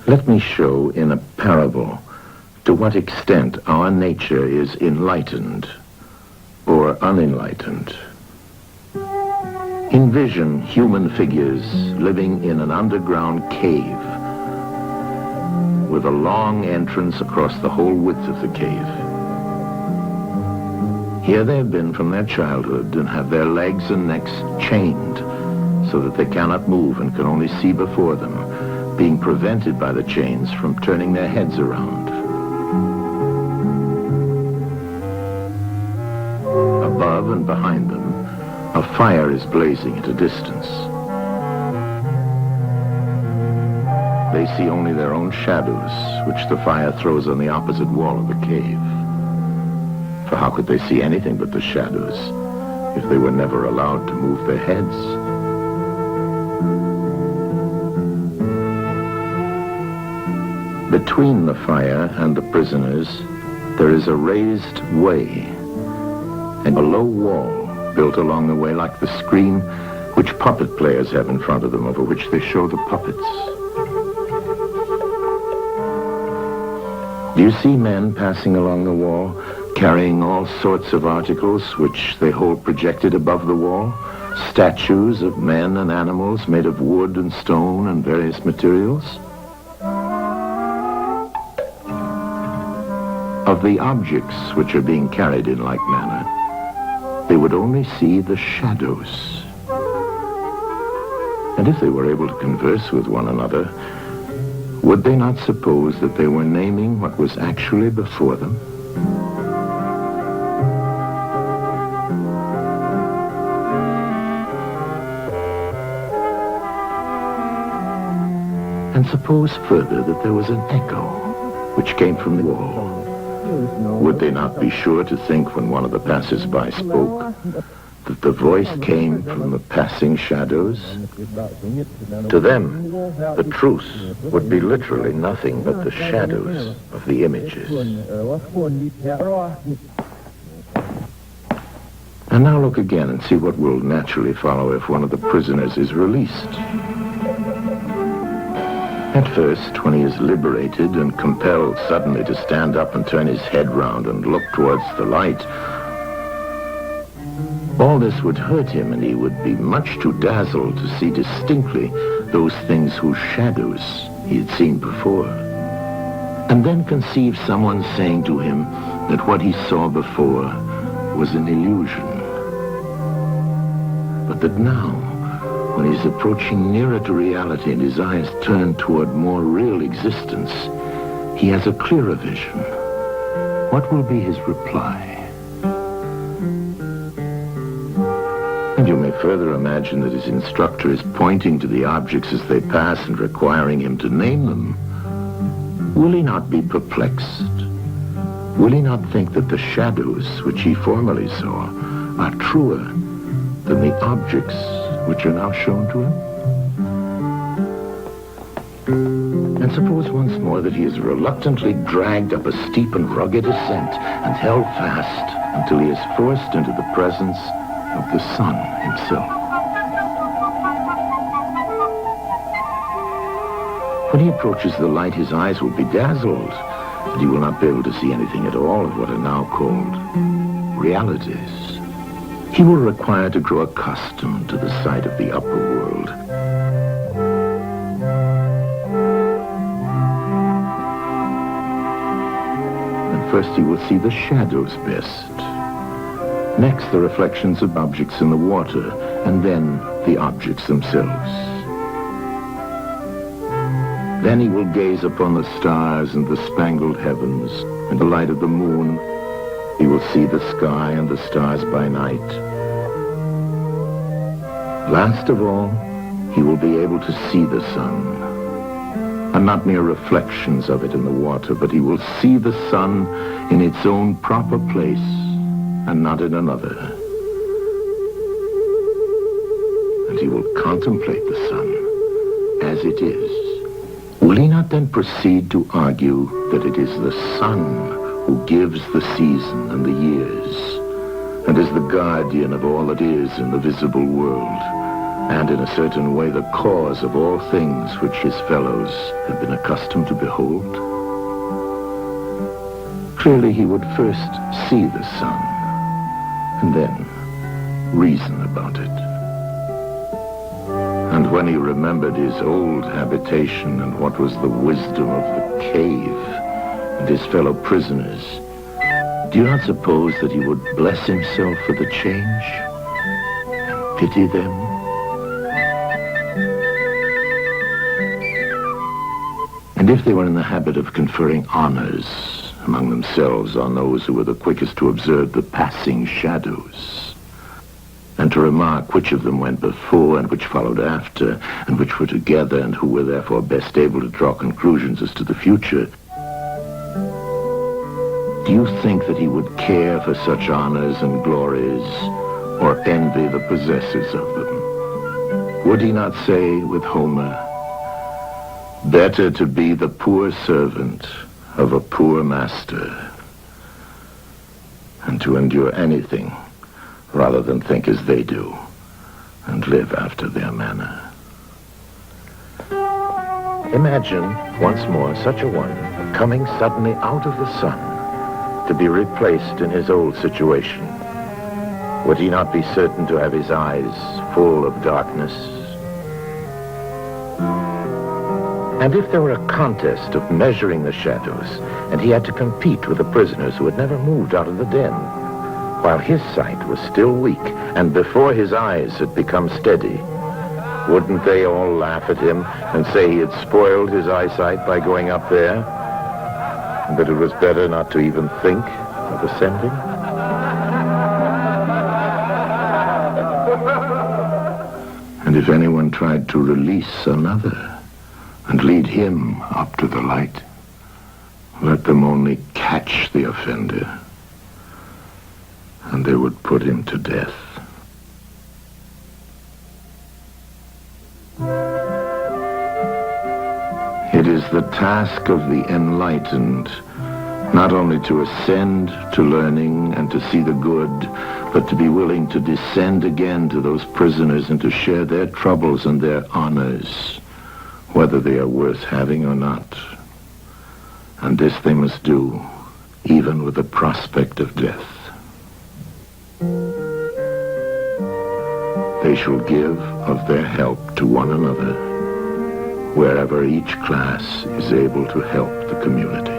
Let me show in a parable to what extent our nature is enlightened or unenlightened. Envision human figures living in an underground cave with a long entrance across the whole width of the cave. Here they have been from their childhood and have their legs and necks chained so that they cannot move and can only see before them, being prevented by the chains from turning their heads around. Above and behind them, a fire is blazing at a distance. They see only their own shadows, which the fire throws on the opposite wall of the cave. For how could they see anything but the shadows if they were never allowed to move their heads? Between the fire and the prisoners, there is a raised way and a low wall built along the way like the screen which puppet players have in front of them, over which they show the puppets. Do you see men passing along the wall, carrying all sorts of articles which they hold projected above the wall? Statues of men and animals made of wood and stone and various materials? Of the objects which are being carried in like manner, they would only see the shadows. And if they were able to converse with one another, would they not suppose that they were naming what was actually before them? And suppose further that there was an echo which came from the wall. Would they not be sure to think when one of the passers-by spoke that the voice came from the passing shadows? To them, the truth would be literally nothing but the shadows of the images. And now look again and see what will naturally follow if one of the prisoners is released. At first, when he is liberated and compelled suddenly to stand up and turn his head round and look towards the light, all this would hurt him, and he would be much too dazzled to see distinctly those things whose shadows he had seen before. And then conceive someone saying to him that what he saw before was an illusion, but that now, when he's approaching nearer to reality and his eyes turn toward more real existence, he has a clearer vision. What will be his reply? And you may further imagine that his instructor is pointing to the objects as they pass and requiring him to name them. Will he not be perplexed? Will he not think that the shadows which he formerly saw are truer than the objects which are now shown to him? And suppose once more that he is reluctantly dragged up a steep and rugged ascent and held fast until he is forced into the presence of the sun himself. When he approaches the light, his eyes will be dazzled, and he will not be able to see anything at all of what are now called realities. He will require to grow accustomed to the sight of the upper world. And first he will see the shadows best. Next, the reflections of objects in the water, and then the objects themselves. Then he will gaze upon the stars and the spangled heavens and the light of the moon. He will see the sky and the stars by night. Last of all, he will be able to see the sun, and not mere reflections of it in the water, but he will see the sun in its own proper place and not in another. And he will contemplate the sun as it is. Will he not then proceed to argue that it is the sun who gives the season and the years, and is the guardian of all that is in the visible world, and in a certain way the cause of all things which his fellows had been accustomed to behold. Clearly he would first see the sun, and then reason about it. And when he remembered his old habitation and what was the wisdom of the cave and his fellow prisoners, do you not suppose that he would bless himself for the change and pity them? And if they were in the habit of conferring honors among themselves on those who were the quickest to observe the passing shadows, and to remark which of them went before and which followed after, and which were together and who were therefore best able to draw conclusions as to the future, do you think that he would care for such honors and glories, or envy the possessors of them? Would he not say with Homer, "Better to be the poor servant of a poor master, and to endure anything rather than think as they do and live after their manner"? Imagine once more such a one coming suddenly out of the sun to be replaced in his old situation. Would he not be certain to have his eyes full of darkness? And if there were a contest of measuring the shadows, and he had to compete with the prisoners who had never moved out of the den, while his sight was still weak and before his eyes had become steady, wouldn't they all laugh at him and say he had spoiled his eyesight by going up there, and that it was better not to even think of ascending? And if anyone tried to release another and lead him up to the light, let them only catch the offender, and they would put him to death. It is the task of the enlightened not only to ascend to learning and to see the good, but to be willing to descend again to those prisoners and to share their troubles and their honors, whether they are worth having or not. And this they must do, even with the prospect of death. They shall give of their help to one another, wherever each class is able to help the community.